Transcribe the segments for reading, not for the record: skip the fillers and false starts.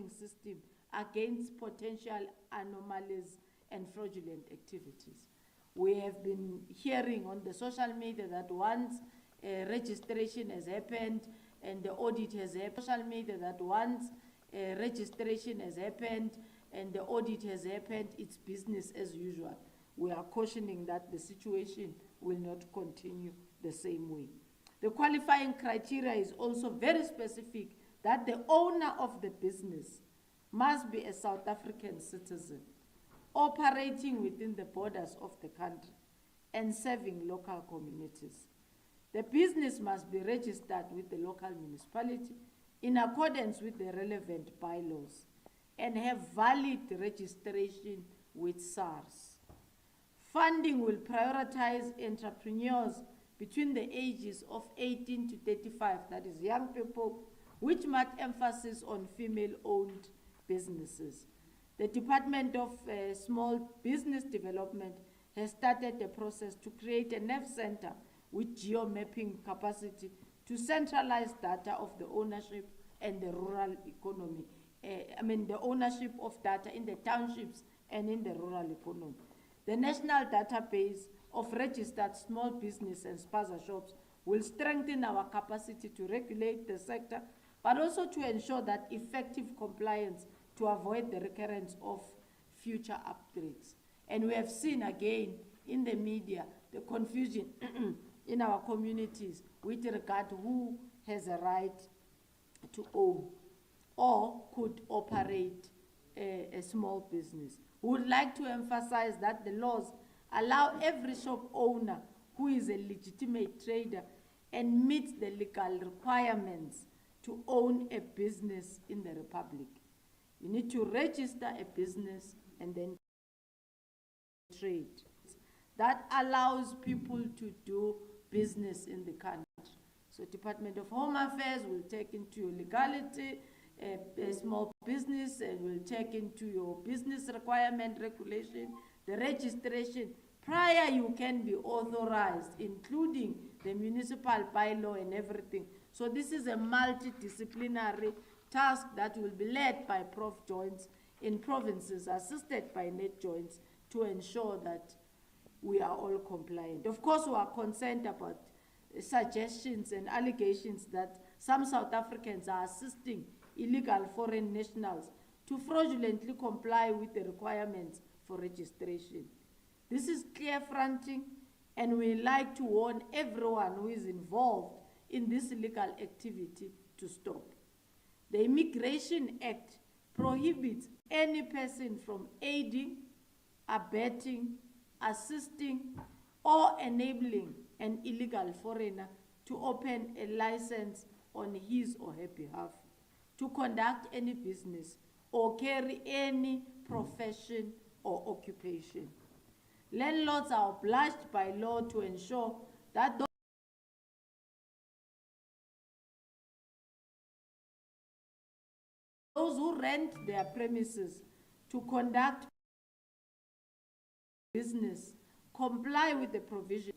monitoring system against potential anomalies and fraudulent activities. We have been hearing on the social media that once registration has happened and the audit has happened, social media that once registration has happened and the audit has happened, it's business as usual. We are cautioning that the situation will not continue the same way. The qualifying criteria is also very specific, that the owner of the business must be a South African citizen operating within the borders of the country and serving local communities. The business must be registered with the local municipality in accordance with the relevant bylaws and have valid registration with SARS. Funding will prioritize entrepreneurs between the ages of 18 to 35, that is young people, with much emphasis on female-owned businesses. The Department of Small Business Development has started a process to create a NEF center with geo-mapping capacity to centralize data of the ownership and the rural economy. The ownership of data in the townships and in the rural economy. The national database of registered small business and spaza shops will strengthen our capacity to regulate the sector, but also to ensure that effective compliance to avoid the recurrence of future upgrades. And we have seen again in the media the confusion in our communities with regard to who has a right to own or could operate a small business. We would like to emphasize that the laws allow every shop owner who is a legitimate trader and meets the legal requirements to own a business in the Republic. You need to register a business and then trade. That allows people to do business in the country. So Department of Home Affairs will take into your legality, a small business, and will take into your business requirement regulation, the registration. Prior you can be authorized, including the municipal bylaw and everything. So this is a multidisciplinary task that will be led by Prof Joints in provinces, assisted by Net Joints, to ensure that we are all compliant. Of course, we are concerned about suggestions and allegations that some South Africans are assisting illegal foreign nationals to fraudulently comply with the requirements for registration. This is clear fronting, and we like to warn everyone who is involved in this illegal activity to stop. The Immigration Act prohibits any person from aiding, abetting, assisting, or enabling an illegal foreigner to open a license on his or her behalf, to conduct any business, or carry any profession or occupation. Landlords are obliged by law to ensure that those who rent their premises to conduct business comply with the provision.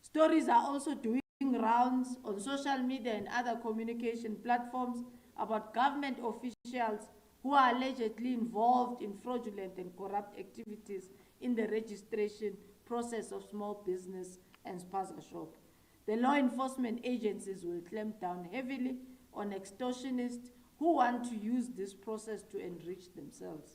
Stories are also doing rounds on social media and other communication platforms about government officials who are allegedly involved in fraudulent and corrupt activities in the registration process of small business and spaza shop. The law enforcement agencies will clamp down heavily on extortionists who want to use this process to enrich themselves.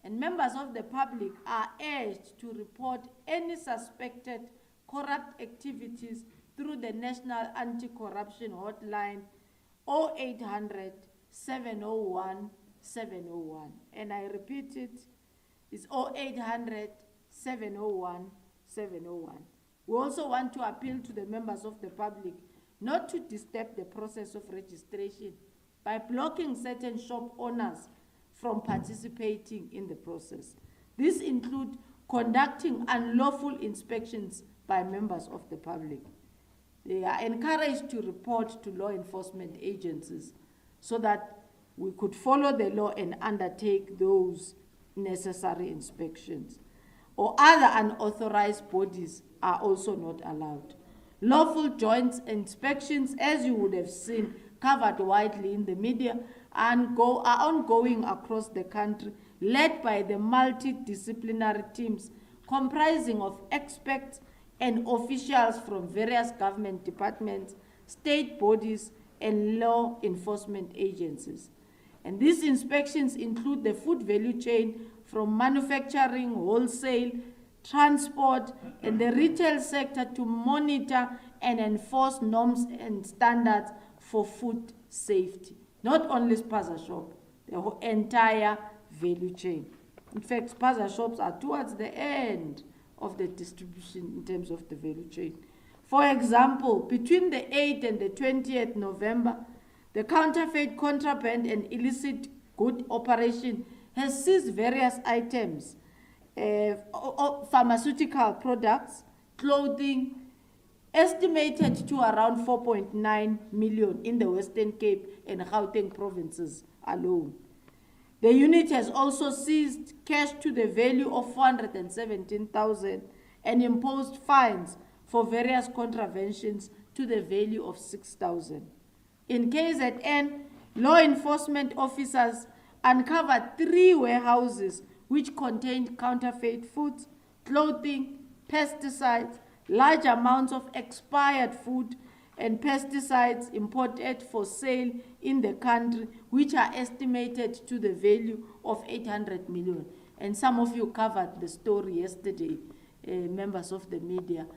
And members of the public are urged to report any suspected corrupt activities through the National Anti-Corruption Hotline 0800 701 701. And I repeat it, it's 0800 701 701. We also want to appeal to the members of the public not to disturb the process of registration by blocking certain shop owners from participating in the process. This includes conducting unlawful inspections by members of the public. They are encouraged to report to law enforcement agencies so that we could follow the law and undertake those necessary inspections. Or other unauthorized bodies are also not allowed. Lawful joint inspections, as you would have seen, covered widely in the media and are ongoing across the country, led by the multidisciplinary teams comprising of experts and officials from various government departments, state bodies, and law enforcement agencies. And these inspections include the food value chain from manufacturing, wholesale, transport, and the retail sector to monitor and enforce norms and standards for food safety. Not only spaza shop, the whole entire value chain. In fact, spaza shops are towards the end of the distribution in terms of the value chain. For example, between the 8th and the 20th November, the Counterfeit, Contraband and Illicit Good Operation has seized various items, pharmaceutical products, clothing, estimated to around 4.9 million in the Western Cape and Gauteng provinces alone. The unit has also seized cash to the value of 417,000 and imposed fines for various contraventions to the value of 6,000. In KZN, law enforcement officers uncovered 3 warehouses which contained counterfeit foods, clothing, pesticides, large amounts of expired food and pesticides imported for sale in the country, which are estimated to the value of 800 million. And some of you covered the story yesterday, members of the media,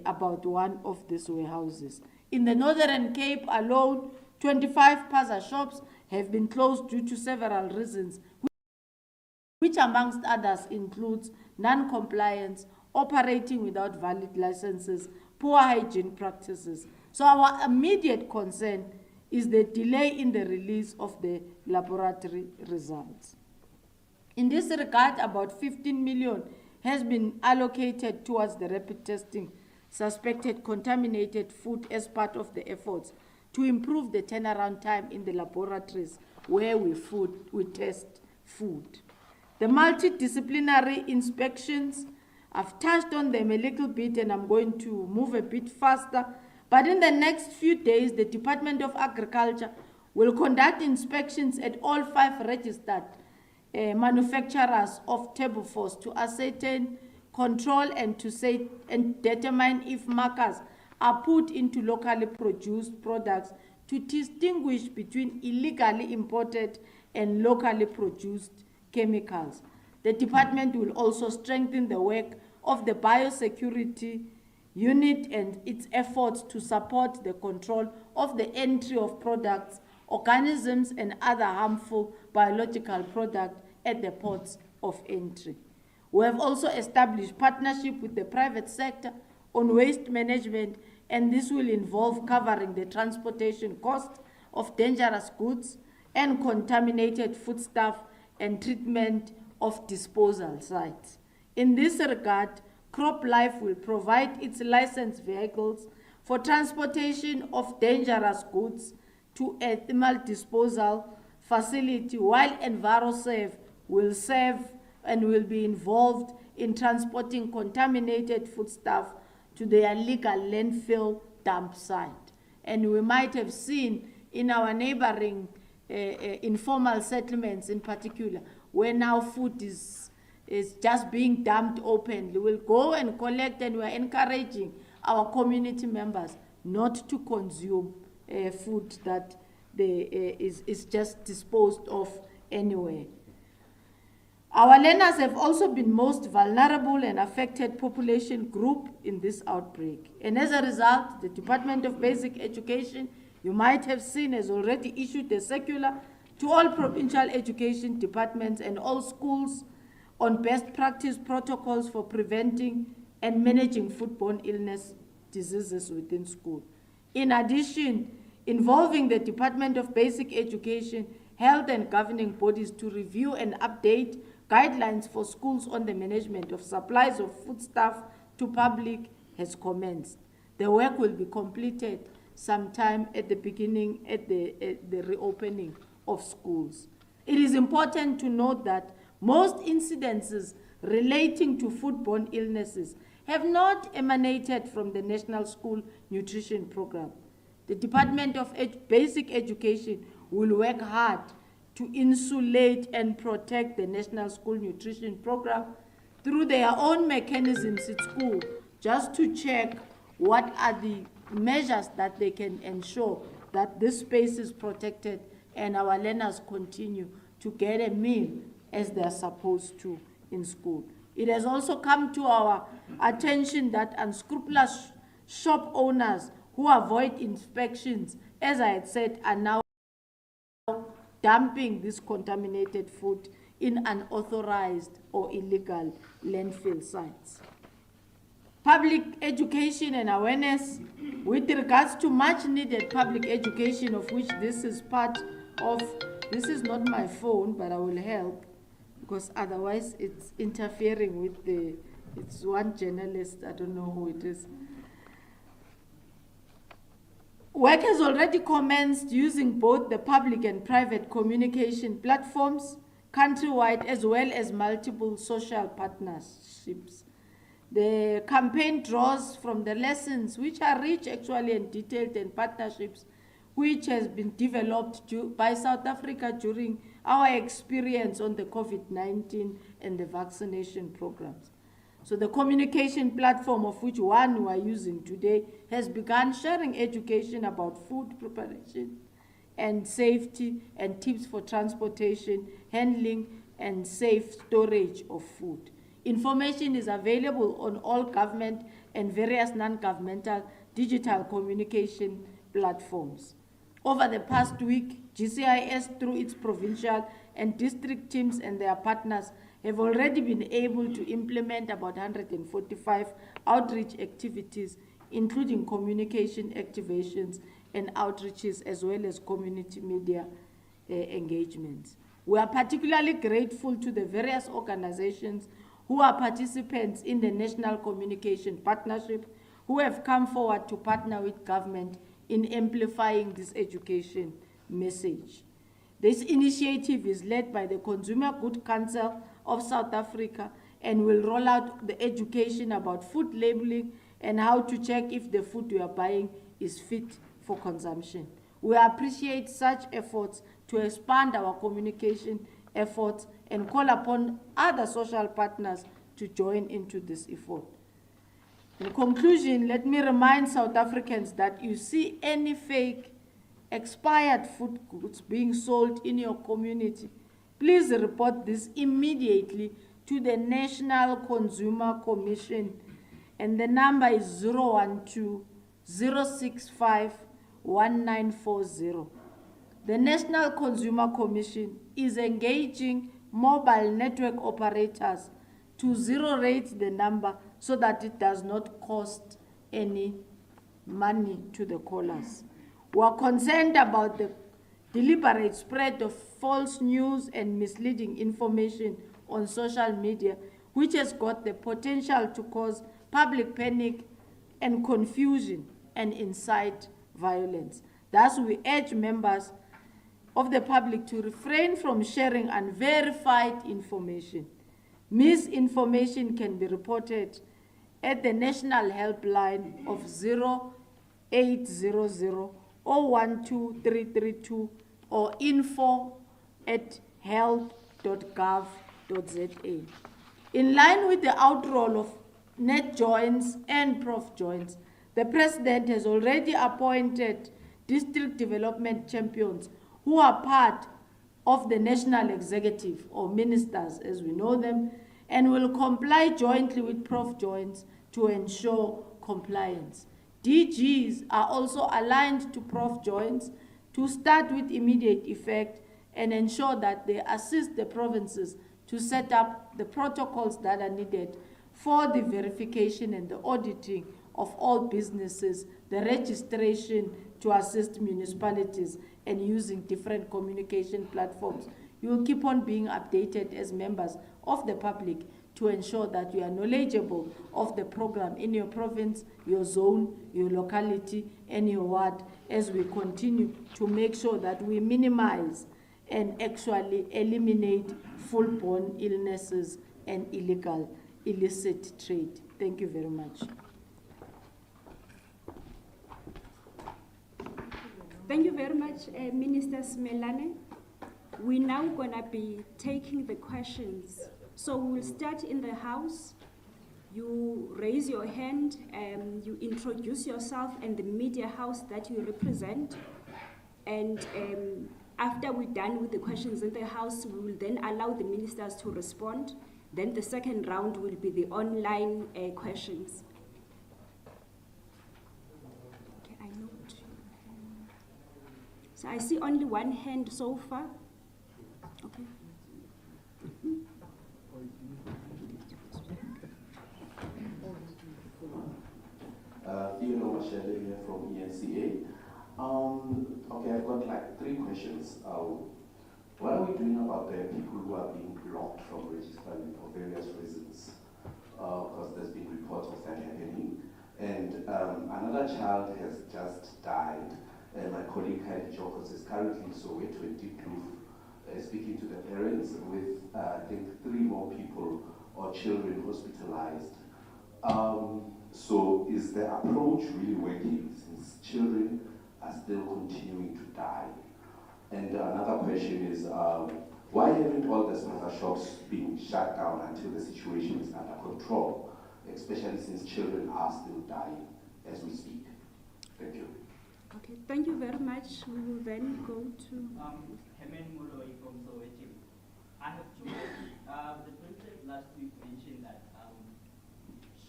about one of these warehouses. In the Northern Cape alone, 25 spaza shops have been closed due to several reasons, which amongst others includes non-compliance, operating without valid licenses, poor hygiene practices. So our immediate concern is the delay in the release of the laboratory results. In this regard, about 15 million has been allocated towards the rapid testing suspected contaminated food as part of the efforts to improve the turnaround time in the laboratories where we test food. The multidisciplinary inspections, I've touched on them a little bit and I'm going to move a bit faster. But in the next few days, the Department of Agriculture will conduct inspections at all 5 registered manufacturers of table force to ascertain, control, and determine if markers are put into locally produced products to distinguish between illegally imported and locally produced chemicals. The department will also strengthen the work of the biosecurity unit and its efforts to support the control of the entry of products, organisms, and other harmful biological products at the ports of entry. We have also established partnership with the private sector on waste management, and this will involve covering the transportation cost of dangerous goods and contaminated foodstuff and treatment of disposal sites. In this regard, CropLife will provide its licensed vehicles for transportation of dangerous goods to a thermal disposal facility, while EnviroServe will serve and will be involved in transporting contaminated foodstuff to their legal landfill dump site. And we might have seen in our neighboring informal settlements in particular, where now food is just being dumped openly. We'll go and collect, and we're encouraging our community members not to consume food that is just disposed of anywhere. Our learners have also been most vulnerable and affected population group in this outbreak. And as a result, the Department of Basic Education, you might have seen, has already issued a circular to all provincial education departments and all schools on best practice protocols for preventing and managing foodborne illness diseases within school. In addition, involving the Department of Basic Education, health and governing bodies to review and update guidelines for schools on the management of supplies of foodstuff to public has commenced. The work will be completed sometime at the beginning, at the reopening of schools. It is important to note that most incidences relating to foodborne illnesses have not emanated from the National School Nutrition Program. The Department of Basic Education will work hard to insulate and protect the National School Nutrition Program through their own mechanisms at school, just to check what are the measures that they can ensure that this space is protected and our learners continue to get a meal as they're supposed to in school. It has also come to our attention that unscrupulous shop owners who avoid inspections, as I had said, are now dumping this contaminated food in unauthorized or illegal landfill sites. Public education and awareness with regards to much needed public education, of which this is part of. This is not my phone, but I will help, because otherwise it's interfering with the, it's one journalist, I don't know who it is. Work has already commenced using both the public and private communication platforms countrywide, as well as multiple social partnerships. The campaign draws from the lessons, which are rich actually and detailed, and partnerships which has been developed by South Africa during our experience on the COVID-19 and the vaccination programs. So the communication platform, of which one we are using today, has begun sharing education about food preparation and safety and tips for transportation, handling, and safe storage of food. Information is available on all government and various non-governmental digital communication platforms. Over the past week, GCIS, through its provincial and district teams and their partners, have already been able to implement about 145 outreach activities, including communication activations and outreaches, as well as community media engagements. We are particularly grateful to the various organizations who are participants in the National Communication Partnership, who have come forward to partner with government in amplifying this education message. This initiative is led by the Consumer Good Council of South Africa and will roll out the education about food labeling and how to check if the food we are buying is fit for consumption. We appreciate such efforts to expand our communication efforts and call upon other social partners to join into this effort. In conclusion, let me remind South Africans that you see any fake expired food goods being sold in your community, please report this immediately to the National Consumer Commission, and the number is 012-065-1940. The National Consumer Commission is engaging mobile network operators to zero-rate the number so that it does not cost any money to the callers. We are concerned about the deliberate spread of false news and misleading information on social media, which has got the potential to cause public panic and confusion and incite violence. Thus, we urge members of the public to refrain from sharing unverified information. Misinformation can be reported at the National Helpline of 0800-012-332 or info@health.gov.za. In line with the outroll of net joints and prof joints, the President has already appointed district development champions who are part of the national executive, or ministers as we know them, and will comply jointly with prof joints to ensure compliance. DGs are also aligned to prof joints to start with immediate effect and ensure that they assist the provinces to set up the protocols that are needed for the verification and the auditing of all businesses, the registration to assist municipalities, and using different communication platforms. You will keep on being updated as members of the public to ensure that you are knowledgeable of the program in your province, your zone, your locality, and your ward, as we continue to make sure that we minimize and actually eliminate foodborne illnesses and illicit trade. Thank you very much. Thank you very much, Minister Smelane. We're now going to be taking the questions. So we'll start in the House. You raise your hand, you introduce yourself and the media house that you represent. And after we're done with the questions in the House, we will then allow the ministers to respond. Then the second round will be the online questions. Okay, I note. So I see only one hand so far. Okay. Theo Mashele here from ENCA. Okay, I've got like 3 questions. What are we doing about the people who are being blocked from registering for various reasons? Because there's been reports of that happening. And another child has just died. My colleague Heidi Jokos is currently in Soweto in Deep Kloof, speaking to the parents with, I think, 3 more people or children hospitalized. So is the approach really working since children are still continuing to die? And another question is, why haven't all the smaller shops been shut down until the situation is under control, especially since children are still dying as we speak? Thank you. Okay, thank you very much. We will then go to... Hemen Moloi from Soweto. I have 2 questions. The president last week mentioned that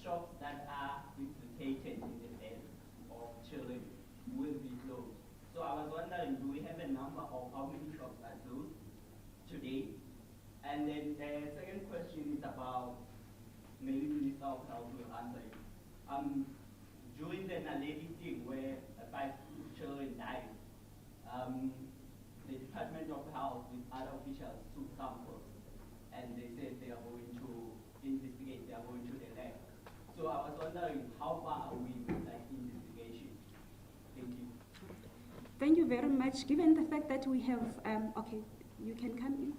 shops that are implicated in the death of children will be closed. So I was wondering, do we have a number of how many shops are closed today? And then the second question is about, maybe Minister of Health will answer it. During the Naledi thing where 5 children died, the Department of Health with other officials took samples and they said they are going to investigate, they are going to the lab. So I was wondering, how far are we with that investigation? Thank you. Thank you very much. Given the fact that we have, okay, you can come in.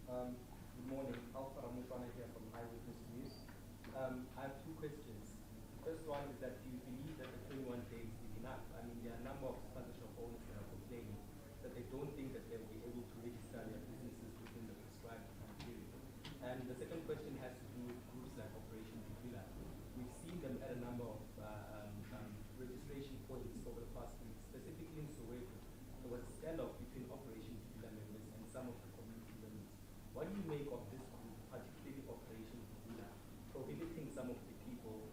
Good morning, Alpha Ramufana here from Eyewitness News. I have 2 questions. The first one is that do you believe that the 21 days is enough? I mean, there are a number of sponsor shop owners that are complaining that they don't think that they'll be able to register their businesses within the prescribed time period. And the second question has to do with groups like Operation Bikila. We've seen them at a number of registration points over the past week, specifically in Soweto. There was a standoff between Operation Bikila members and some of the community members. What do you make of this group, particularly Operation Bikila, prohibiting some of the people,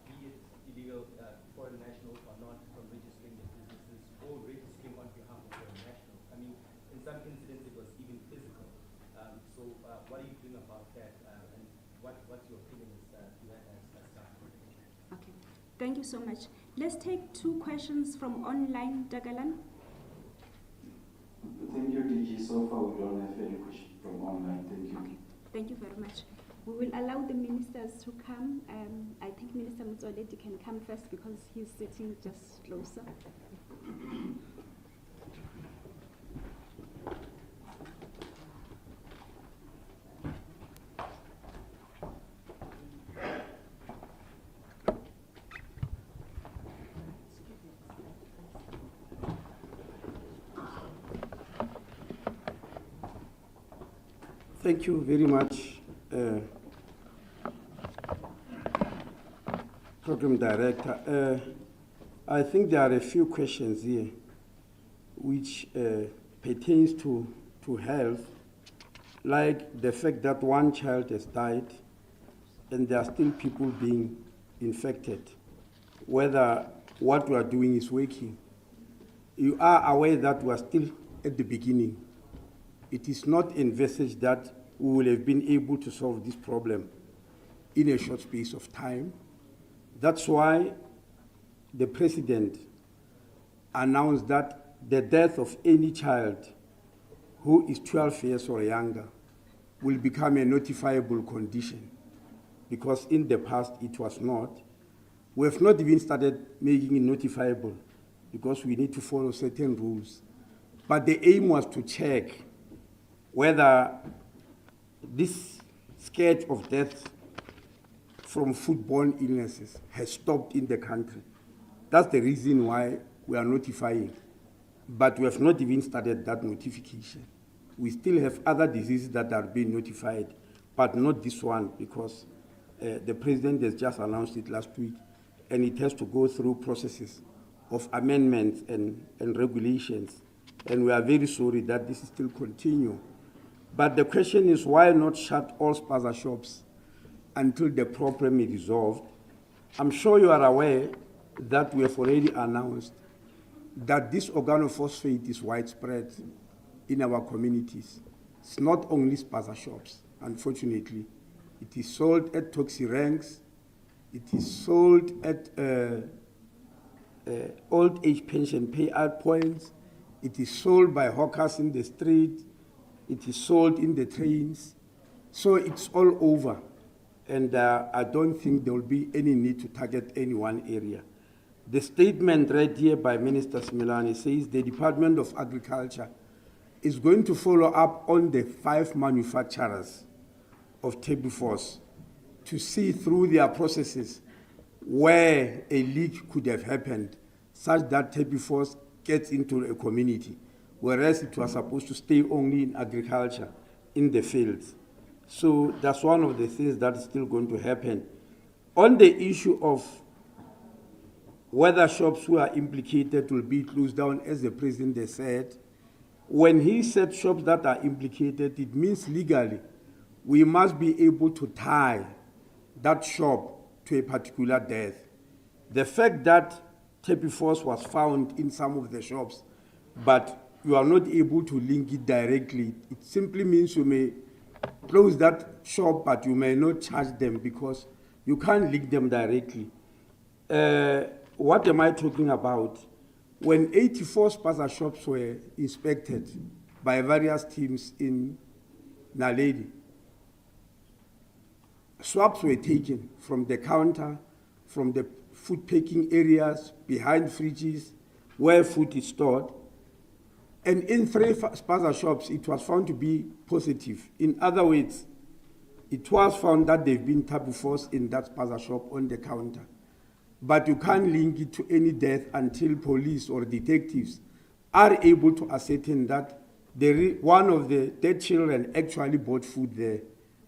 be it illegal foreign nationals or not, from registering their businesses or registering on behalf of foreign nationals? I mean, in some incidents it was even physical. So what are you doing about that, and what's your opinion as to that as staff? Okay, thank you so much. Let's take 2 questions from online. Dagalan. Thank you, DG. So far, we don't have any question from online. Thank you. Okay, thank you very much. We will allow the ministers to come. I think Minister Mutsoleti can come first because he's sitting just closer. Thank you very much, Program Director. I think there are a few questions here which pertains to health, like the fact that 1 child has died and there are still people being infected, whether what we are doing is working. You are aware that we are still at the beginning. It is not envisaged that we will have been able to solve this problem in a short space of time. That's why the President announced that the death of any child who is 12 years or younger will become a notifiable condition, because in the past it was not. We have not even started making it notifiable because we need to follow certain rules. But the aim was to check whether this scourge of death from foodborne illnesses has stopped in the country. That's the reason why we are notifying. but we have not even started that notification. We still have other diseases that are being notified, but not this one, because the president has just announced it last week, and it has to go through processes of amendments and regulations. And we are very sorry that this is still continue. But the question is, why not shut all spaza shops until the problem is resolved? I'm sure you are aware that we have already announced that this organophosphate is widespread in our communities. It's not only spaza shops, unfortunately. It is sold at taxi ranks. It is sold at old age pension payout points. It is sold by hawkers in the street. It is sold in the trains. So it's all over. And I don't think there will be any need to target any one area. The statement read here by Minister Smelane says the Department of Agriculture is going to follow up on the 5 manufacturers of Tabifos to see through their processes where a leak could have happened, such that Tabifos gets into a community, whereas it was supposed to stay only in agriculture, in the fields. So that's one of the things that is still going to happen. On the issue of whether shops who are implicated will be closed down, as the president has said, when he said shops that are implicated, it means legally we must be able to tie that shop to a particular death. The fact that Tabifos was found in some of the shops, but you are not able to link it directly, it simply means you may close that shop, but you may not charge them because you can't link them directly. What am I talking about? When 84 spaza shops were inspected by various teams in Naledi, swabs were taken from the counter, from the food packing areas, behind fridges, where food is stored. And in 3 spaza shops, it was found to be positive. In other words, it was found that they've been Tabifos in that spaza shop on the counter. But you can't link it to any death until police or detectives are able to ascertain that one of the dead children actually bought food there.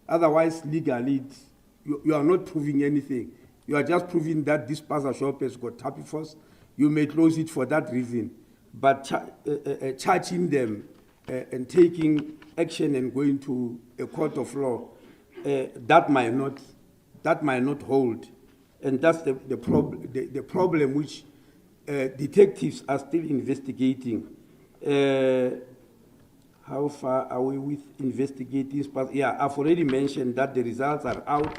Otherwise, legally, you are not proving anything. You are just proving that this spaza shop has got Tabifos. You may close it for that reason. But charging them and taking action and going to a court of law, that might not hold. And that's the problem which detectives are still investigating. How far are we with investigating spaza? Yeah, I've already mentioned that the results are out.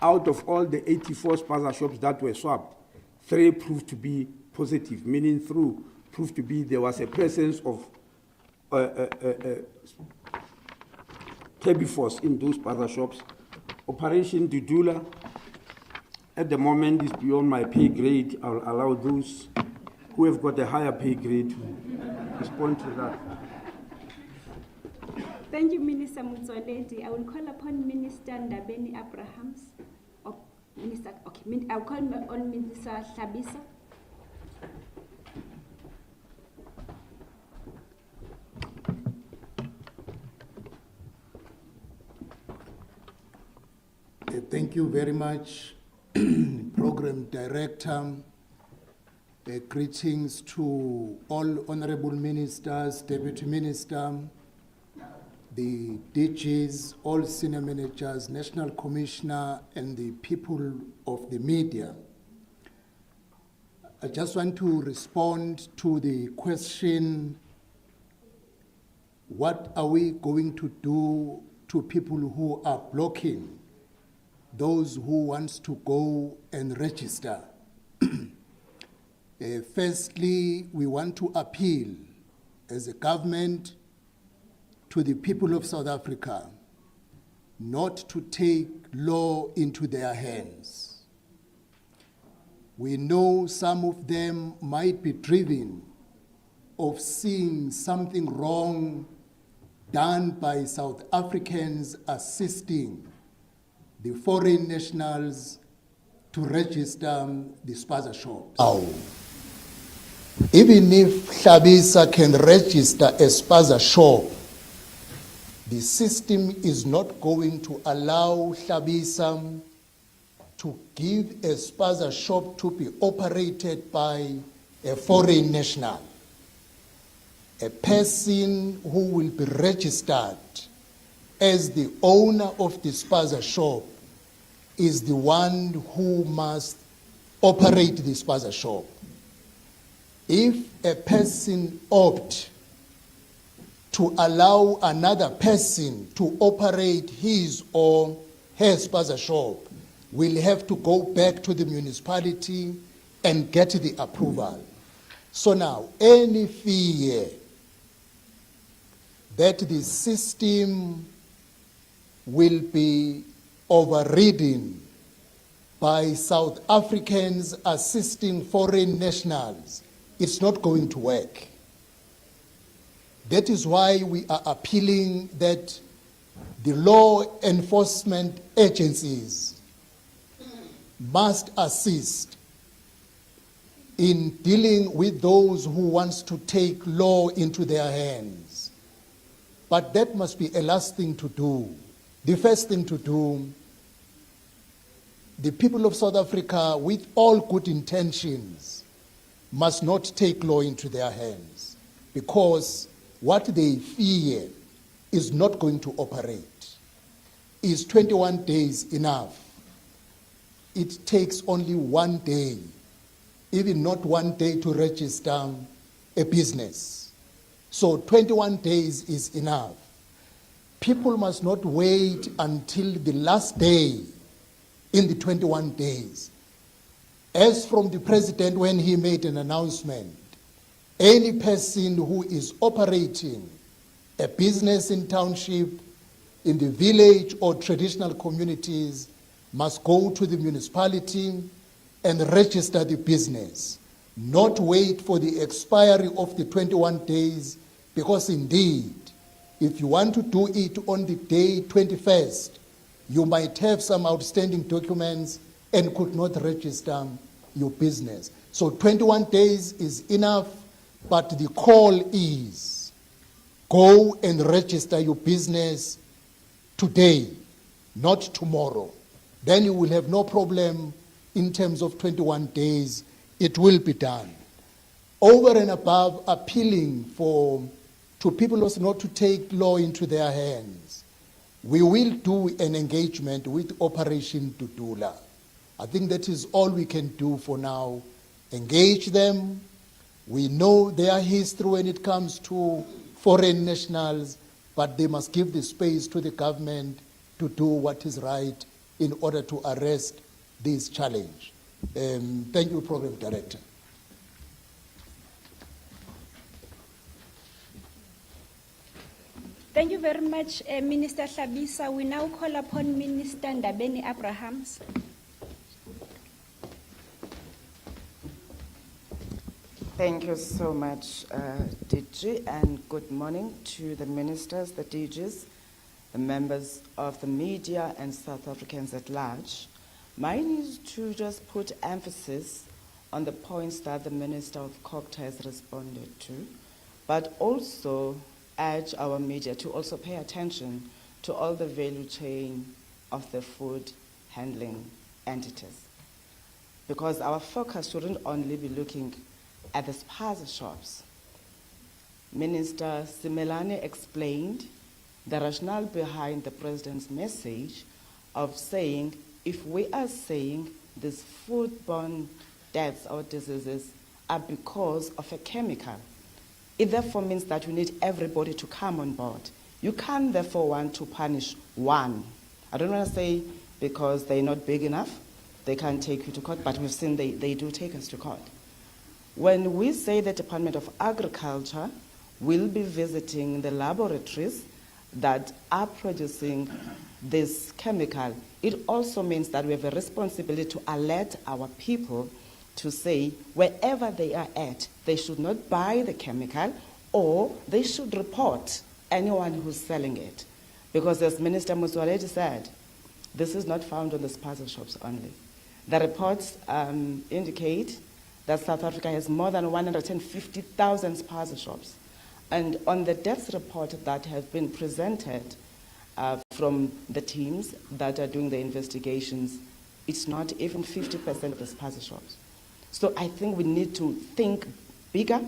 Out of all the 84 spaza shops that were swabbed, 3 proved to be positive, meaning proved to be there was a presence of Tabifos in those spaza shops. Operation Dudula, at the moment, is beyond my pay grade. I'll allow those who have got a higher pay grade to respond to that. Thank you, Minister Mutsoledi. I will call upon Minister Ndabeni Abrahams. I'll call on Minister SABC. Thank you very much, Program Director. Greetings to all honorable ministers, Deputy Minister, the DGs, all senior managers, National Commissioner, and the people of the media. I just want to respond to the question, what are we going to do to people who are blocking those who wants to go and register? Firstly, we want to appeal as a government to the people of South Africa not to take law into their hands. We know some of them might be driven of seeing something wrong done by South Africans assisting the foreign nationals to register the spaza shops. Even if Hlabisa can register a spaza shop, the system is not going to allow Hlabisa to give a spaza shop to be operated by a foreign national. A person who will be registered as the owner of the spaza shop is the one who must operate the spaza shop. If a person opts to allow another person to operate his or her spaza shop, will have to go back to the municipality and get the approval. So now, any fear that the system will be overridden by South Africans assisting foreign nationals, it's not going to work. That is why we are appealing that the law enforcement agencies must assist in dealing with those who want to take law into their hands. But that must be a last thing to do. The first thing to do, the people of South Africa, with all good intentions, must not take law into their hands, because what they fear is not going to operate. Is 21 days enough? It takes only 1 day, even not 1 day, to register a business. So 21 days is enough. People must not wait until the last day in the 21 days. As from the president when he made an announcement, any person who is operating a business in township, in the village or traditional communities must go to the municipality and register the business, not wait for the expiry of the 21 days, because indeed, if you want to do it on the day 21st, you might have some outstanding documents and could not register your business. So 21 days is enough, but the call is go and register your business today, not tomorrow. Then you will have no problem in terms of 21 days. It will be done. Over and above appealing to people also not to take law into their hands, we will do an engagement with Operation Dudula. I think that is all we can do for now. Engage them. We know their history when it comes to foreign nationals, but they must give the space to the government to do what is right in order to arrest this challenge. Thank you, Program Director. Thank you very much, Minister Hlabisa. We now call upon Minister Ndabeni Abrahams. Thank you so much, DG, and good morning to the ministers, the DGs, the members of the media, and South Africans at large. Mine is to just put emphasis on the points that the Minister of COGTA has responded to, but also urge our media to also pay attention to all the value chain of the food handling entities. Because our focus shouldn't only be looking at the spaza shops. Minister Simelane explained the rationale behind the President's message of saying, if we are saying these foodborne deaths or diseases are because of a chemical, it therefore means that we need everybody to come on board. You can't therefore want to punish one. I don't want to say because they're not big enough, they can't take you to court, but we've seen they do take us to court. When we say the Department of Agriculture will be visiting the laboratories that are producing this chemical, it also means that we have a responsibility to alert our people to say wherever they are at, they should not buy the chemical, or they should report anyone who's selling it. Because as Minister Moswaledi said, this is not found on the spaza shops only. The reports indicate that South Africa has more than 150,000 spaza shops. And on the deaths report that has been presented from the teams that are doing the investigations, it's not even 50% of the spaza shops. So I think we need to think bigger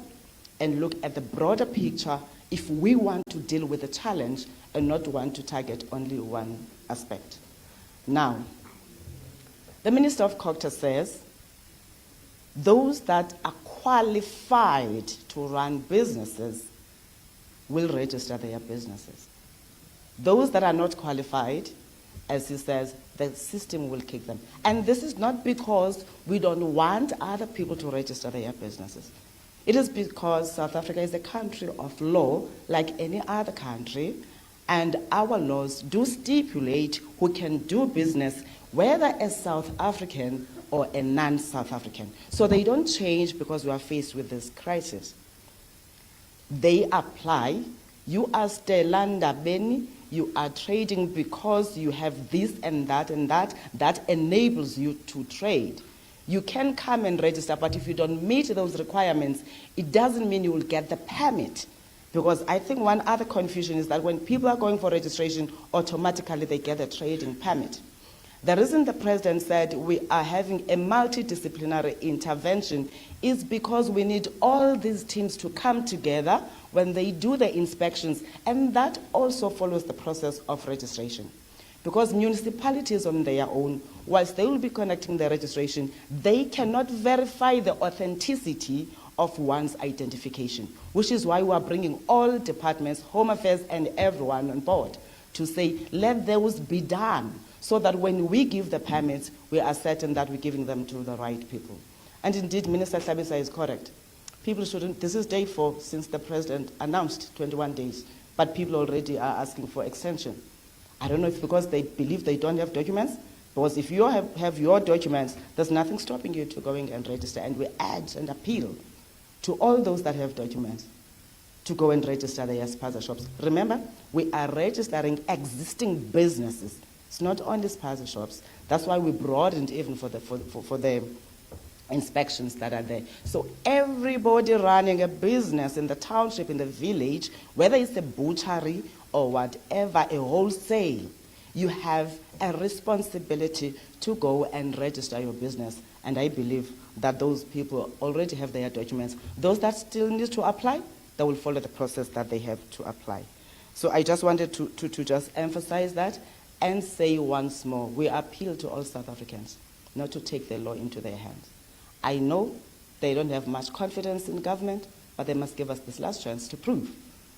and look at the broader picture if we want to deal with the challenge and not want to target only one aspect. Now, the Minister of Culture says those that are qualified to run businesses will register their businesses. Those that are not qualified, as he says, the system will kick them. And this is not because we don't want other people to register their businesses. It is because South Africa is a country of law like any other country, and our laws do stipulate who can do business, whether as South African or a non-South African. So they don't change because we are faced with this crisis. They apply. You are Stelanda Beni, you are trading because you have this and that that enables you to trade. You can come and register, but if you don't meet those requirements, it doesn't mean you will get the permit. Because I think one other confusion is that when people are going for registration, automatically they get a trading permit. The reason the President said we are having a multidisciplinary intervention is because we need all these teams to come together when they do the inspections, and that also follows the process of registration. Because municipalities on their own, whilst they will be conducting the registration, they cannot verify the authenticity of one's identification, which is why we are bringing all departments, Home Affairs and everyone on board to say, let those be done, so that when we give the permits, we are certain that we're giving them to the right people. And indeed, Minister SABC is correct. People shouldn't, this is day 4 since the President announced 21 days, but people already are asking for extension. I don't know if because they believe they don't have documents, because if you have your documents, there's nothing stopping you to going and register. And we urge and appeal to all those that have documents to go and register their spaza shops. Remember, we are registering existing businesses. It's not only spaza shops. That's why we broadened even for the inspections that are there. So everybody running a business in the township, in the village, whether it's a butchery or whatever, a wholesale, you have a responsibility to go and register your business. And I believe that those people already have their documents. Those that still need to apply, they will follow the process that they have to apply. So I just wanted to just emphasize that and say once more, we appeal to all South Africans not to take the law into their hands. I know they don't have much confidence in government, but they must give us this last chance to prove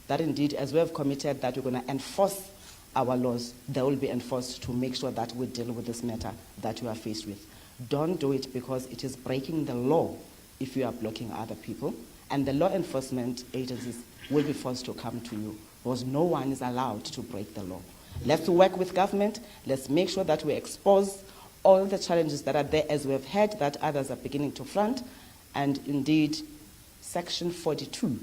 that indeed, as we have committed that we're going to enforce our laws, they will be enforced to make sure that we deal with this matter that you are faced with. Don't do it because it is breaking the law if you are blocking other people, and the law enforcement agencies will be forced to come to you because no one is allowed to break the law. Let's work with government. Let's make sure that we expose all the challenges that are there, as we have heard that others are beginning to front. And indeed, Section 42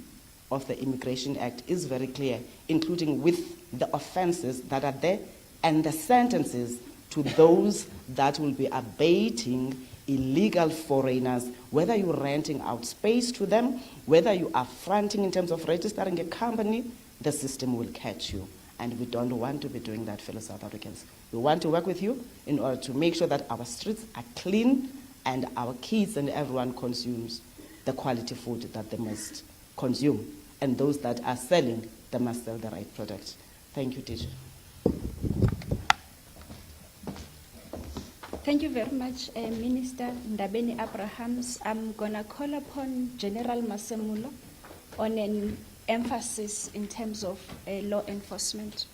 of the Immigration Act is very clear, including with the offenses that are there and the sentences to those that will be abating illegal foreigners, whether you're renting out space to them, whether you are fronting in terms of registering a company, the system will catch you. And we don't want to be doing that, fellow South Africans. We want to work with you in order to make sure that our streets are clean and our kids and everyone consumes the quality food that they must consume. And those that are selling, they must sell the right product. Thank you, teacher. Thank you very much, Minister Ndabeni Abrahams. I'm going to call upon General Masemulo on an emphasis in terms of law enforcement.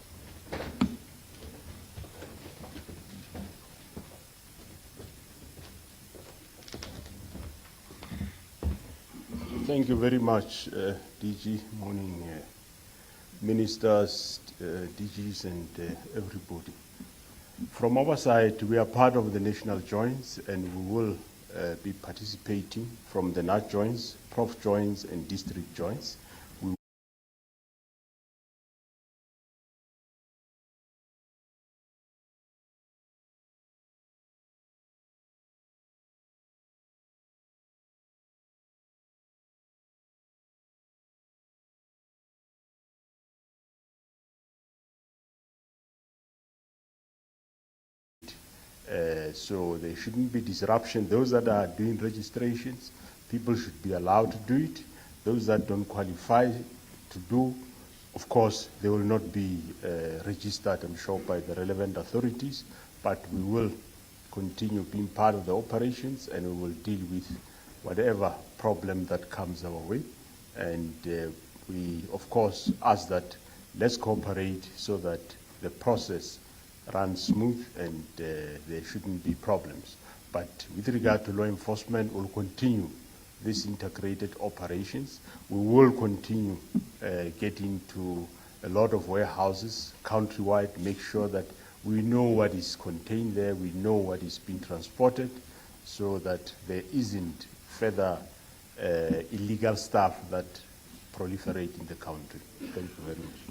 Thank you very much, DG. Morning, ministers, DGs, and everybody. From our side, we are part of the national joints, and we will be participating from the NAT joints, prof joints, and district joints. So there shouldn't be disruption. Those that are doing registrations, people should be allowed to do it. Those that don't qualify to do, of course, they will not be registered, I'm sure, by the relevant authorities, but we will continue being part of the operations, and we will deal with whatever problem that comes our way. And we, of course, ask that let's cooperate so that the process runs smooth and there shouldn't be problems. But with regard to law enforcement, we'll continue these integrated operations. We will continue getting to a lot of warehouses countrywide, make sure that we know what is contained there, we know what is being transported, so that there isn't further illegal stuff that proliferate in the country. Thank you very much.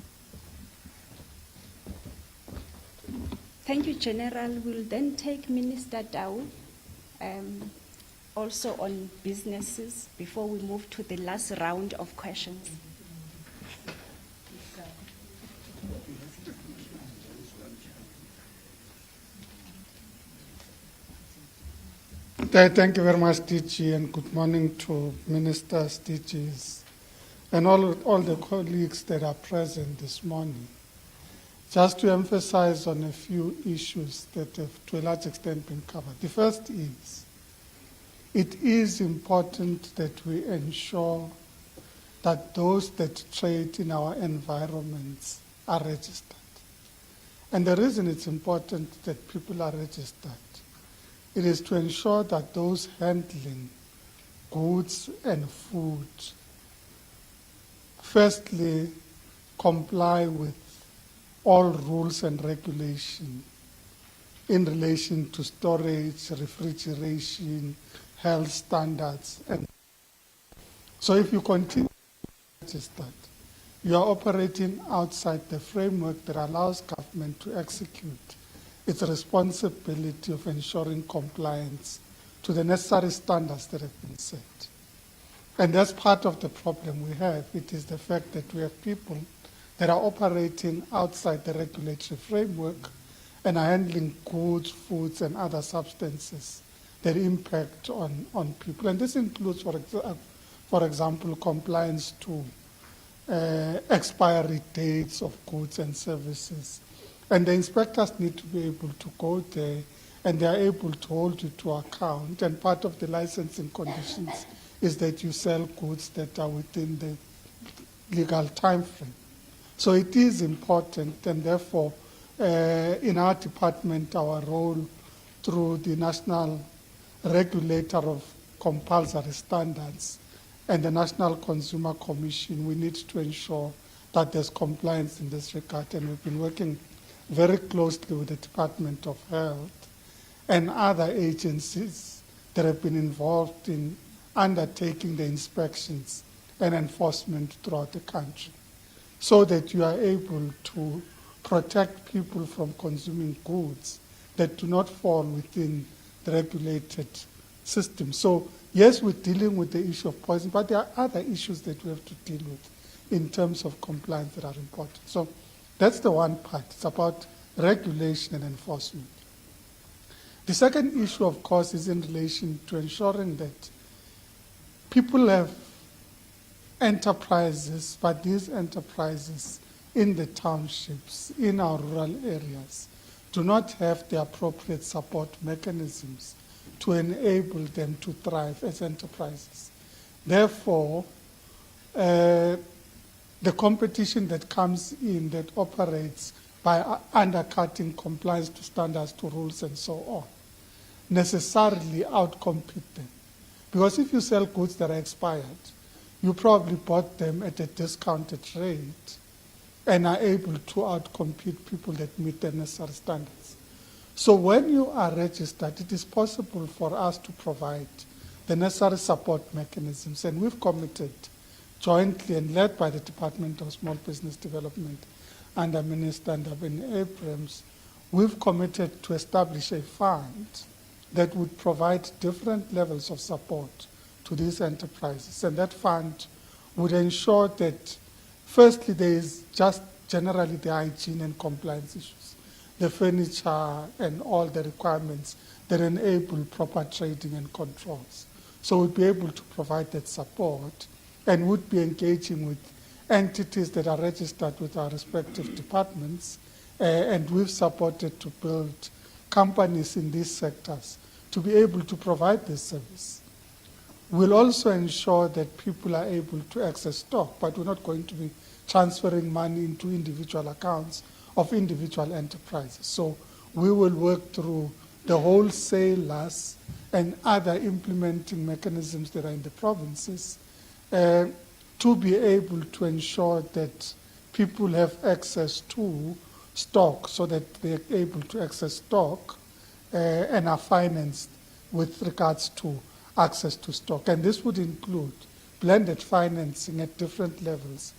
Thank you, General. We'll then take Minister Dau, also on businesses, before we move to the last round of questions. Thank you very much, DG, and good morning to ministers, DGs, and all the colleagues that are present this morning. Just to emphasize on a few issues that have to a large extent been covered. The first is, it is important that we ensure that those that trade in our environments are registered. And the reason it's important that people are registered, it is to ensure that those handling goods and food, firstly, comply with all rules and regulation in relation to storage, refrigeration, health standards. And so if you continue to register, you are operating outside the framework that allows government to execute its responsibility of ensuring compliance to the necessary standards that have been set. And that's part of the problem we have. It is the fact that we have people that are operating outside the regulatory framework and are handling goods, foods, and other substances that impact on people. And this includes, for example, compliance to expiry dates of goods and services. And the inspectors need to be able to go there, and they are able to hold you to account. And part of the licensing conditions is that you sell goods that are within the legal time frame. So it is important, and therefore, in our department, our role through the National Regulator of Compulsory Standards and the National Consumer Commission, we need to ensure that there's compliance in this regard. And we've been working very closely with the Department of Health and other agencies that have been involved in undertaking the inspections and enforcement throughout the country, so that you are able to protect people from consuming goods that do not fall within the regulated system. So yes, we're dealing with the issue of poison, but there are other issues that we have to deal with in terms of compliance that are important. So that's the one part. It's about regulation and enforcement. The second issue, of course, is in relation to ensuring that people have enterprises, but these enterprises in the townships, in our rural areas, do not have the appropriate support mechanisms to enable them to thrive as enterprises. Therefore, the competition that comes in that operates by undercutting compliance to standards, to rules, and so on, necessarily outcompete them. Because if you sell goods that are expired, you probably bought them at a discounted rate and are able to outcompete people that meet the necessary standards. So when you are registered, it is possible for us to provide the necessary support mechanisms, and we've committed jointly and led by the Department of Small Business Development under Minister Ndabeni Abrams, we've committed to establish a fund that would provide different levels of support to these enterprises. And that fund would ensure that, firstly, there is just generally the hygiene and compliance issues. the furniture and all the requirements that enable proper trading and controls. So we'll be able to provide that support and would be engaging with entities that are registered with our respective departments, and we've supported to build companies in these sectors to be able to provide this service. We'll also ensure that people are able to access stock, but we're not going to be transferring money into individual accounts of individual enterprises. So we will work through the wholesalers and other implementing mechanisms that are in the provinces to be able to ensure that people have access to stock, so that they're able to access stock and are financed with regards to access to stock. And this would include blended financing at different levels.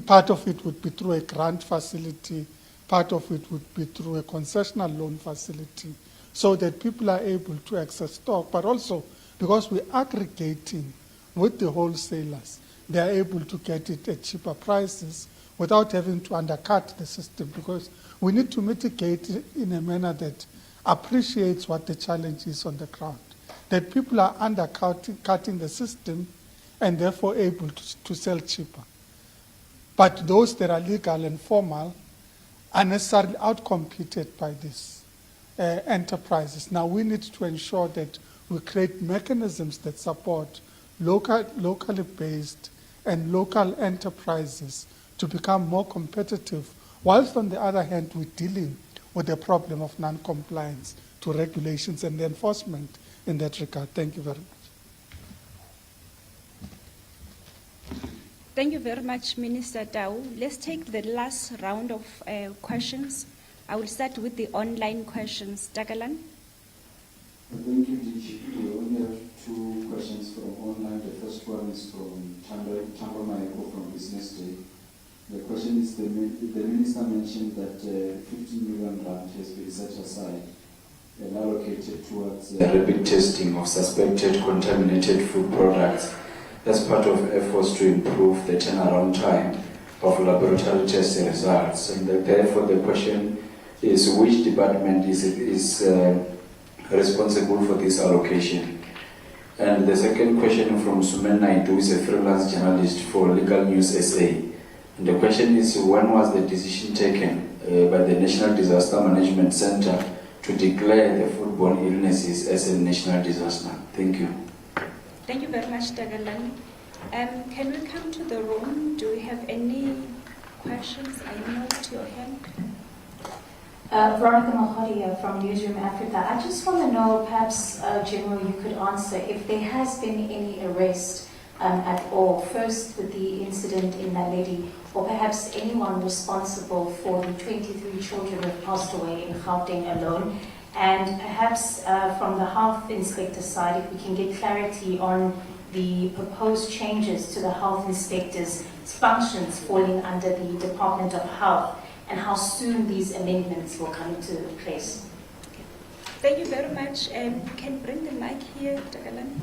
Part of it would be through a grant facility, part of it would be through a concessional loan facility, so that people are able to access stock, but also because we're aggregating with the wholesalers, they are able to get it at cheaper prices without having to undercut the system, because we need to mitigate it in a manner that appreciates what the challenge is on the ground, that people are undercutting the system and therefore able to sell cheaper. But those that are legal and formal are necessarily outcompeted by these enterprises. Now we need to ensure that we create mechanisms that support locally based and local enterprises to become more competitive, whilst on the other hand we're dealing with the problem of non-compliance to regulations and the enforcement in that regard. Thank you very much. Thank you very much, Minister Tau. Let's take the last round of questions. I will start with the online questions. Dagalan? Thank you, DG. We only have 2 questions from online. The first one is from Chamber Maiko from Business Day. The question is, the Minister mentioned that 15 million rand has been set aside and allocated towards rapid testing of suspected contaminated food products as part of efforts to improve the turnaround time of laboratory test results. And therefore the question is, which department is responsible for this allocation? And the second question from Sumen Naidu, is a freelance journalist for Legal News SA. And the question is, when was the decision taken by the National Disaster Management Center to declare the foodborne illnesses as a national disaster? Thank you. Thank you very much, Dagalan. Can we come to the room? Do we have any questions? I note your hand. Veronica Mahodia from Newsroom Africa. I just want to know, perhaps, General, you could answer if there has been any arrest at all, first with the incident in Naledi, or perhaps anyone responsible for the 23 children who have passed away in Gauteng alone, and perhaps from the health inspector side, if we can get clarity on the proposed changes to the health inspectors' functions falling under the Department of Health, and how soon these amendments will come into place. Okay. Thank you very much. You can bring the mic here, Dagalan.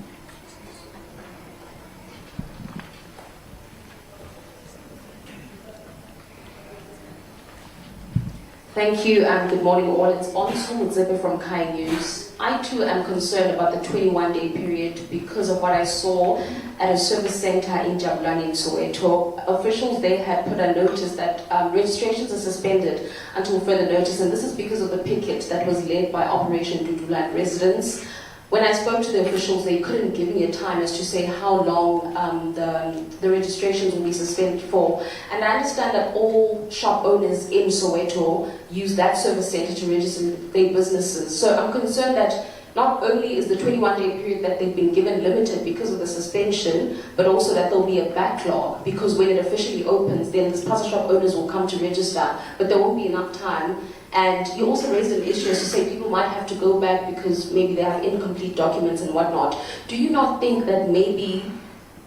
Thank you and good morning all. It's Onsu Mutsepe from Kai News. I too am concerned about the 21-day period because of what I saw at a service center in Jabulani in Soweto. Officials there had put a notice that registrations are suspended until further notice, and this is because of the picket that was led by Operation Dudulan residents. When I spoke to the officials, they couldn't give me a time as to say how long the registrations will be suspended for. And I understand that all shop owners in Soweto use that service center to register their businesses. So I'm concerned that not only is the 21-day period that they've been given limited because of the suspension, but also that there'll be a backlog, because when it officially opens, then the spaza shop owners will come to register, but there won't be enough time. And you also raised an issue as to say people might have to go back because maybe they have incomplete documents and whatnot. Do you not think that maybe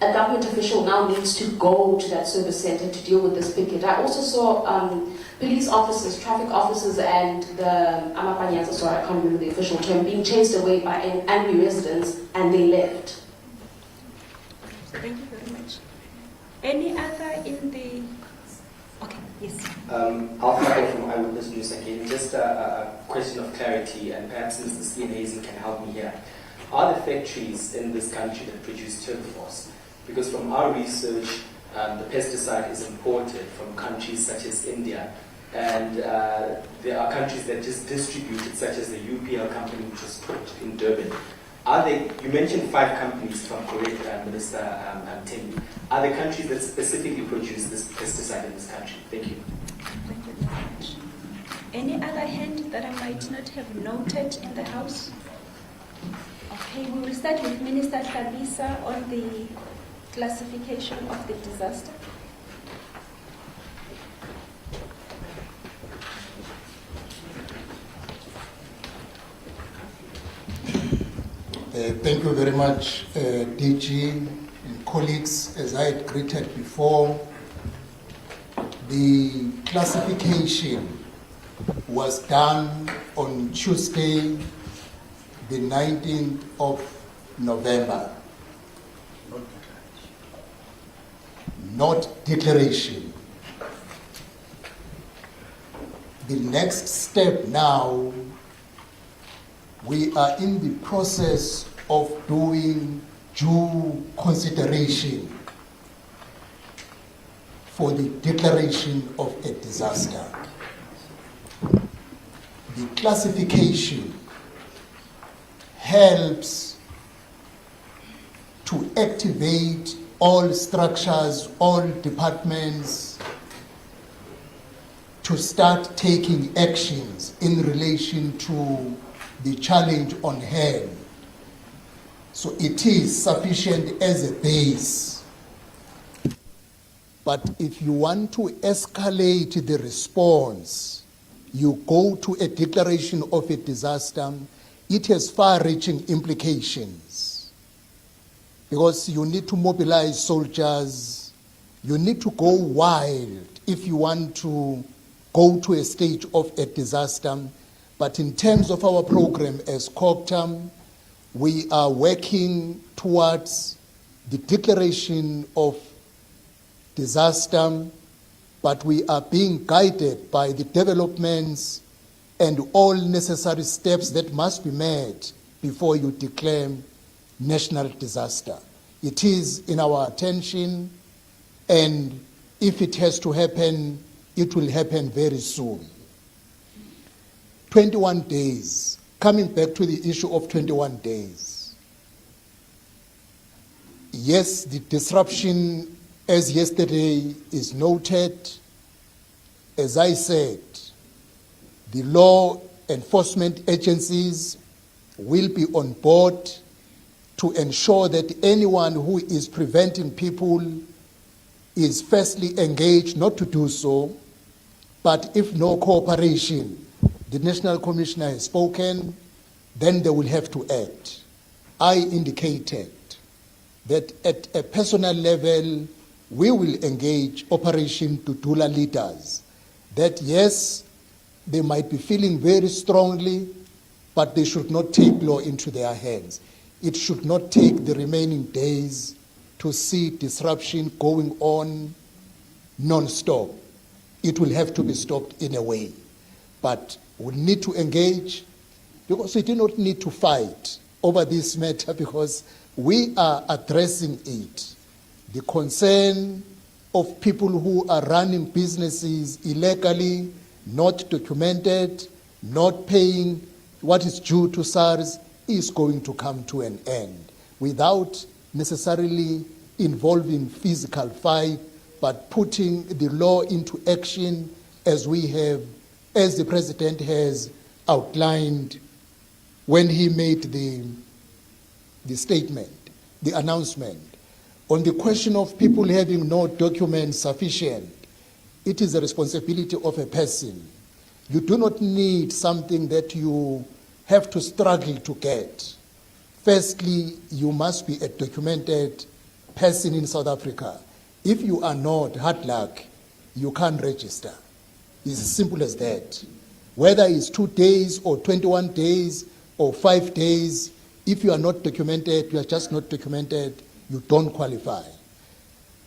a government official now needs to go to that service center to deal with this picket? I also saw police officers, traffic officers, and the Amapanyaza, sorry, I can't remember the official term, being chased away by angry residents, and they left. Thank you very much. Any other in the... Okay, yes. Alpha from Eyewitness News again. just a question of clarity, and perhaps Mr. Steenhuisen can help me here. Are there factories in this country that produce turfos? Because from our research, the pesticide is imported from countries such as India, and there are countries that just distribute it, such as the UPL company, which was put in Durban. Are they, you mentioned 5 companies, if I'm correct, Minister Tim. Are there countries that specifically produce this pesticide in this country? Thank you. Thank you very much. Any other hand that I might not have noted in the House? Okay, we will start with Minister Hlabisa on the classification of the disaster. Thank you very much, DG and colleagues. As I had greeted before, the classification was done on Tuesday, the 19th of November. Not declaration. The next step now, we are in the process of doing due consideration for the declaration of a disaster. The classification helps to activate all structures, all departments to start taking actions in relation to the challenge on hand. So it is sufficient as a base. But if you want to escalate the response, you go to a declaration of a disaster. It has far-reaching implications because you need to mobilize soldiers, you need to go wild if you want to go to a stage of a disaster. But in terms of our program as COGTA, we are working towards the declaration of disaster, but we are being guided by the developments and all necessary steps that must be made before you declare national disaster. It is in our attention, and if it has to happen, it will happen very soon. 21 days, coming back to the issue of 21 days. Yes, the disruption as yesterday is noted. As I said, the law enforcement agencies will be on board to ensure that anyone who is preventing people is firstly engaged not to do so, but if no cooperation, the National Commissioner has spoken, then they will have to act. I indicated that at a personal level, we will engage Operation Tutula leaders, that yes, they might be feeling very strongly, but they should not take law into their hands. It should not take the remaining days to see disruption going on non-stop. It will have to be stopped in a way. But we need to engage because we do not need to fight over this matter because we are addressing it. The concern of people who are running businesses illegally, not documented, not paying what is due to SARS is going to come to an end without necessarily involving physical fight, but putting the law into action as we have, as the President has outlined when he made the statement, the announcement. On the question of people having no documents sufficient, it is a responsibility of a person. You do not need something that you have to struggle to get. Firstly, you must be a documented person in South Africa. If you are not, hard luck, you can't register. It's as simple as that. Whether it's 2 days or 21 days or 5 days, if you are not documented, you are just not documented, you don't qualify.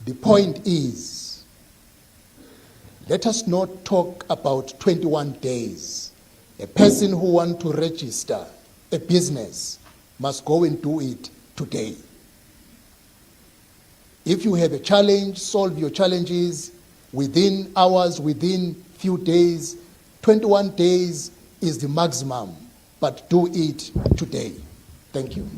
The point is, let us not talk about 21 days. A person who wants to register a business must go and do it today. If you have a challenge, solve your challenges within hours, within few days. 21 days is the maximum, but do it today. Thank you.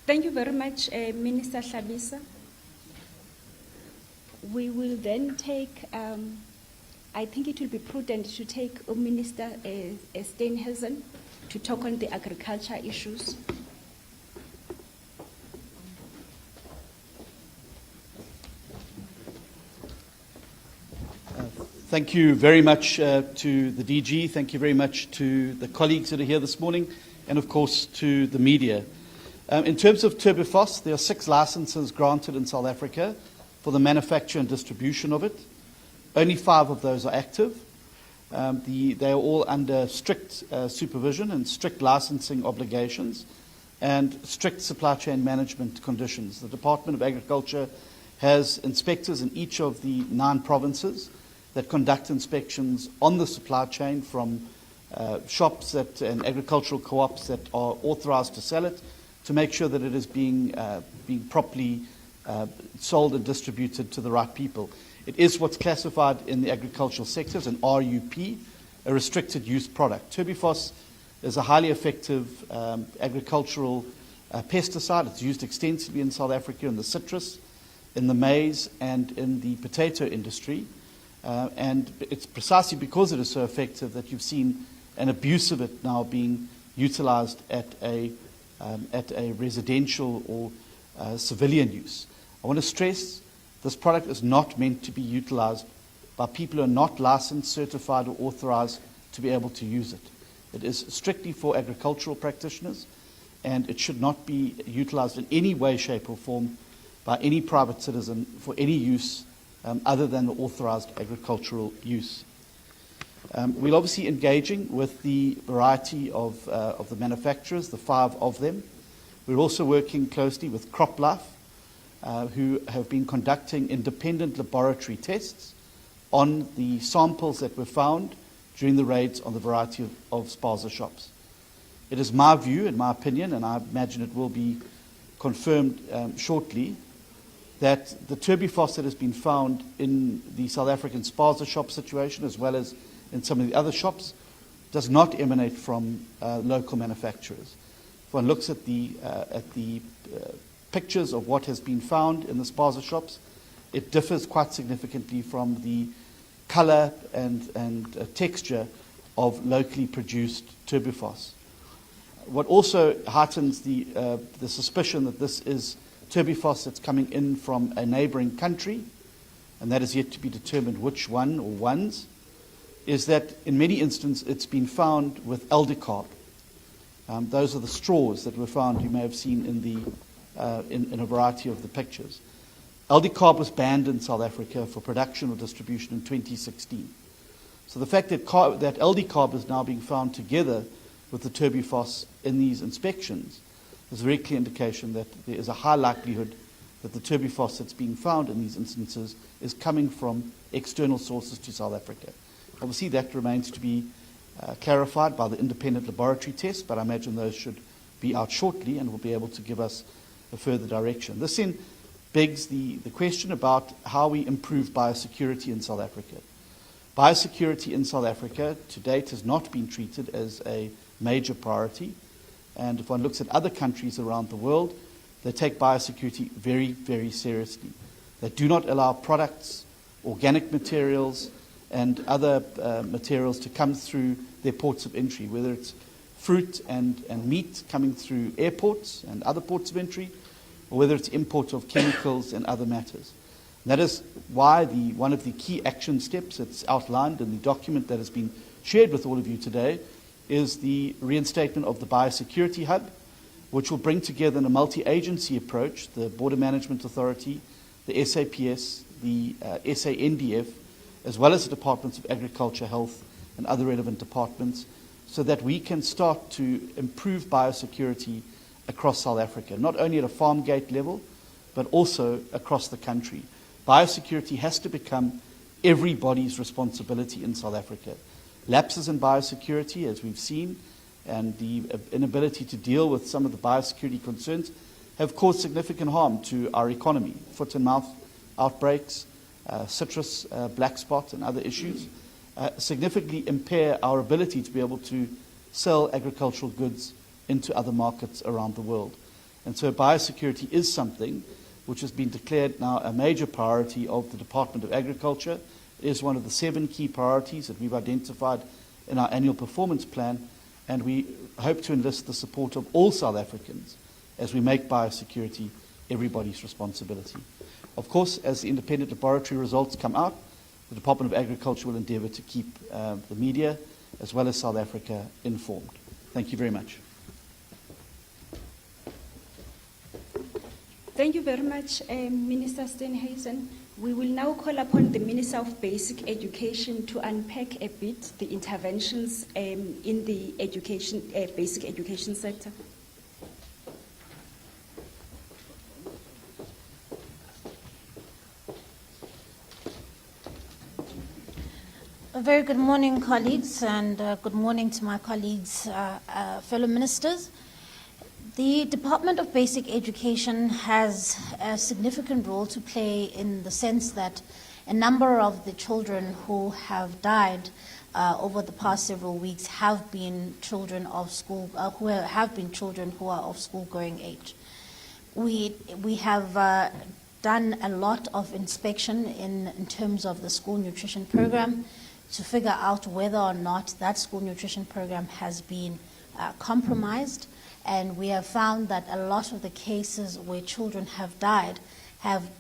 Thank you very much, Minister Hlabisa. We will then take, I think it will be prudent to take Minister Steenhuisen to talk on the agriculture issues. Thank you very much to the DG. Thank you very much to the colleagues that are here this morning, and of course to the media. In terms of turbifos, there are 6 licenses granted in South Africa for the manufacture and distribution of it. Only 5 of those are active. They are all under strict supervision and strict licensing obligations and strict supply chain management conditions. The Department of Agriculture has inspectors in each of the 9 provinces that conduct inspections on the supply chain, from shops and agricultural co-ops that are authorized to sell it, to make sure that it is being properly sold and distributed to the right people. It is what's classified in the agricultural sector as an RUP, a restricted use product. Turbifos is a highly effective agricultural pesticide. It's used extensively in South Africa in the citrus, in the maize, and in the potato industry. And it's precisely because it is so effective that you've seen an abuse of it now being utilized at a residential or civilian use. I want to stress this product is not meant to be utilized by people who are not licensed, certified, or authorized to be able to use it. It is strictly for agricultural practitioners, and it should not be utilized in any way, shape, or form by any private citizen for any use other than the authorized agricultural use. We're obviously engaging with the variety of the manufacturers, the 5 of them. We're also working closely with CropLife, who have been conducting independent laboratory tests on the samples that were found during the raids on the variety of spaza shops. It is my view and my opinion, and I imagine it will be confirmed shortly, that the turbifos that has been found in the South African spaza shop situation, as well as in some of the other shops, does not emanate from local manufacturers. If one looks at the pictures of what has been found in the spaza shops, it differs quite significantly from the color and texture of locally produced turbifos. What also heightens the suspicion that this is turbifos that's coming in from a neighboring country, and that is yet to be determined which one or ones, is that in many instances it's been found with aldicarb. Those are the straws that were found, you may have seen in a variety of the pictures. Aldicarb was banned in South Africa for production or distribution in 2016. So the fact that aldicarb is now being found together with the turbifos in these inspections is a very clear indication that there is a high likelihood that the turbifos that's being found in these instances is coming from external sources to South Africa. Obviously, that remains to be clarified by the independent laboratory tests, but I imagine those should be out shortly and will be able to give us a further direction. This then begs the question about how we improve biosecurity in South Africa. Biosecurity in South Africa to date has not been treated as a major priority. And if one looks at other countries around the world, they take biosecurity very, very seriously. They do not allow products, organic materials, and other materials to come through their ports of entry, whether it's fruit and meat coming through airports and other ports of entry, or whether it's import of chemicals and other matters. And that is why one of the key action steps that's outlined in the document that has been shared with all of you today is the reinstatement of the Biosecurity Hub, which will bring together in a multi-agency approach the Border Management Authority, the SAPS, the SANDF, as well as the Departments of Agriculture, Health, and other relevant departments, so that we can start to improve biosecurity across South Africa, not only at a farm gate level, but also across the country. Biosecurity has to become everybody's responsibility in South Africa. Lapses in biosecurity, as we've seen, and the inability to deal with some of the biosecurity concerns have caused significant harm to our economy. Foot and mouth outbreaks, citrus black spot and other issues significantly impair our ability to be able to sell agricultural goods into other markets around the world. And so biosecurity is something which has been declared now a major priority of the Department of Agriculture. It is one of the 7 key priorities that we've identified in our annual performance plan, and we hope to enlist the support of all South Africans as we make biosecurity everybody's responsibility. Of course, as the independent laboratory results come out, the Department of Agriculture will endeavour to keep the media as well as South Africa informed. Thank you very much. Thank you very much, Minister Steenhuisen. We will now call upon the Minister of Basic Education to unpack a bit the interventions in the basic education sector. A very good morning, colleagues, and good morning to my colleagues, fellow ministers. The Department of Basic Education has a significant role to play in the sense that a number of the children who have died over the past several weeks have been children of school, who are of school-going age. We have done a lot of inspection in terms of the school nutrition program to figure out whether or not that school nutrition program has been compromised. And we have found that a lot of the cases where children have died,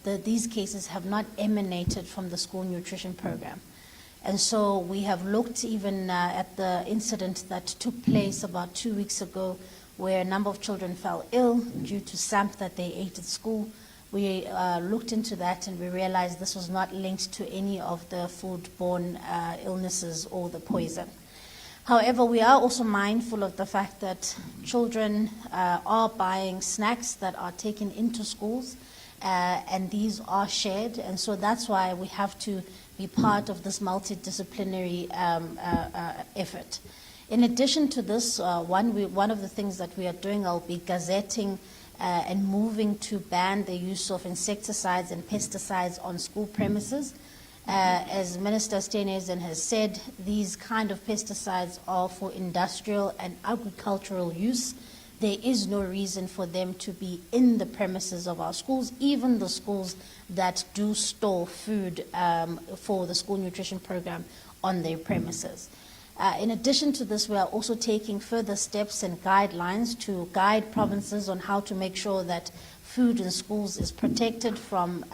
these cases have not emanated from the school nutrition program. And so we have looked even at the incident that took place about 2 weeks ago, where a number of children fell ill due to SAMP that they ate at school. We looked into that and we realized this was not linked to any of the foodborne illnesses or the poison. However, we are also mindful of the fact that children are buying snacks that are taken into schools, and these are shared, and so that's why we have to be part of this multidisciplinary effort. In addition to this, one of the things that we are doing, I'll be gazetting and moving to ban the use of insecticides and pesticides on school premises. As Minister Steenhuisen has said, these kind of pesticides are for industrial and agricultural use. There is no reason for them to be in the premises of our schools, even the schools that do store food for the school nutrition program on their premises. In addition to this, we are also taking further steps and guidelines to guide provinces on how to make sure that food in schools is protected from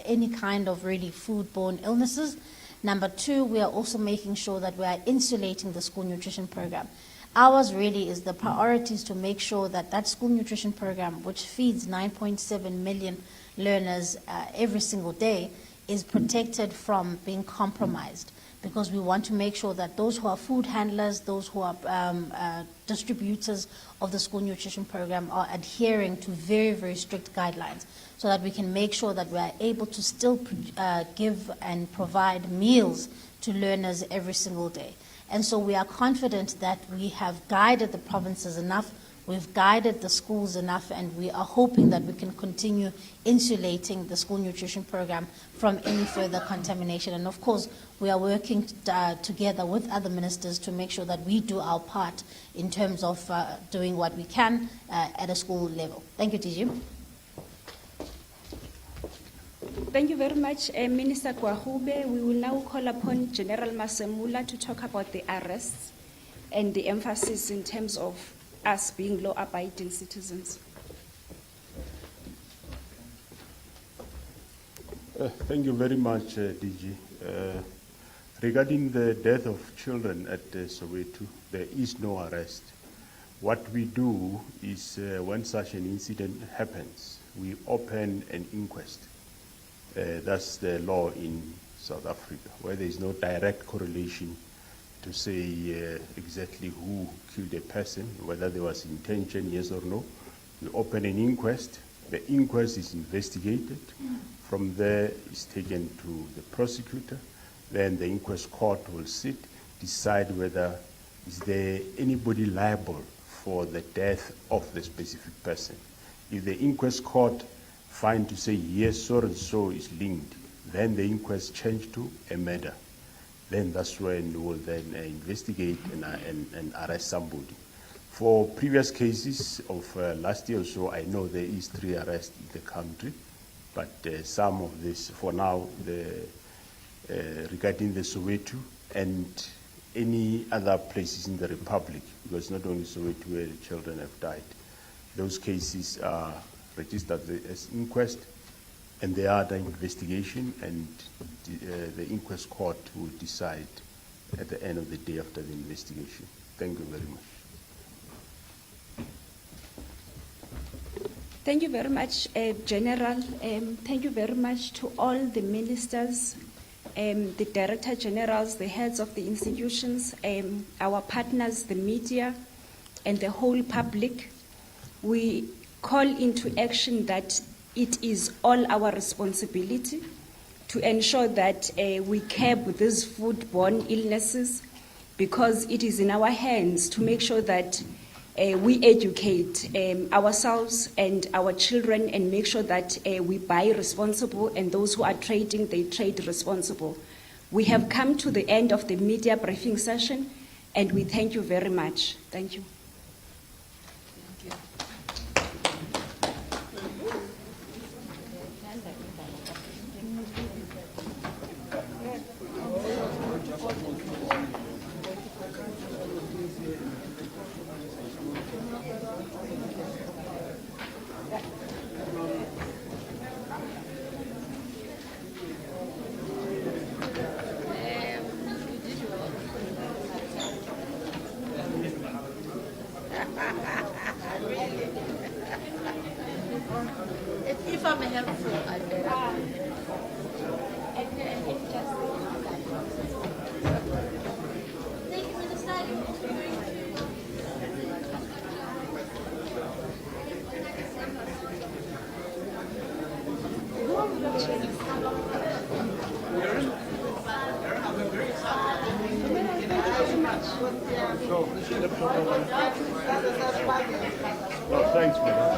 any kind of really foodborne illnesses. Number 2, we are also making sure that we are insulating the school nutrition program. Ours really is the priorities to make sure that that school nutrition program, which feeds 9.7 million learners every single day, is protected from being compromised, because we want to make sure that those who are food handlers, those who are distributors of the school nutrition program are adhering to very, very strict guidelines, so that we can make sure that we are able to still give and provide meals to learners every single day. And so we are confident that we have guided the provinces enough, we've guided the schools enough, and we are hoping that we can continue insulating the school nutrition program from any further contamination. And of course, we are working together with other ministers to make sure that we do our part in terms of doing what we can at a school level. Thank you, TG. Thank you very much, Minister Kwahube. We will now call upon General Masemula to talk about the arrests and the emphasis in terms of us being law-abiding citizens. Thank you very much, DG. Regarding the death of children at Soweto, there is no arrest. What we do is when such an incident happens, we open an inquest. That's the law in South Africa, where there is no direct correlation to say exactly who killed a person, whether there was intention, yes or no. We open an inquest, The inquest is investigated. From there, it's taken to the prosecutor. Then the inquest court will sit, decide whether is there anybody liable for the death of the specific person. If the inquest court find to say yes, so and so is linked, then the inquest change to a murder. Then that's when we will then investigate and arrest somebody. For previous cases of last year or so, I know there is 3 arrests in the country, but some of this, for now, regarding the Soweto and any other places in the Republic, because not only Soweto where the children have died, those cases are registered as inquest, and they are under investigation, and the inquest court will decide at the end of the day after the investigation. Thank you very much. Thank you very much, General. Thank you very much to all the ministers, the Director Generals, the heads of the institutions, our partners, the media, and the whole public. We call into action that it is all our responsibility to ensure that we curb these foodborne illnesses, because it is in our hands to make sure that we educate ourselves and our children and make sure that we buy responsible, and those who are trading, they trade responsible. We have come to the end of the media briefing session, and we thank you very much. Thank you. If I'm helpful, I better. Thanks, man.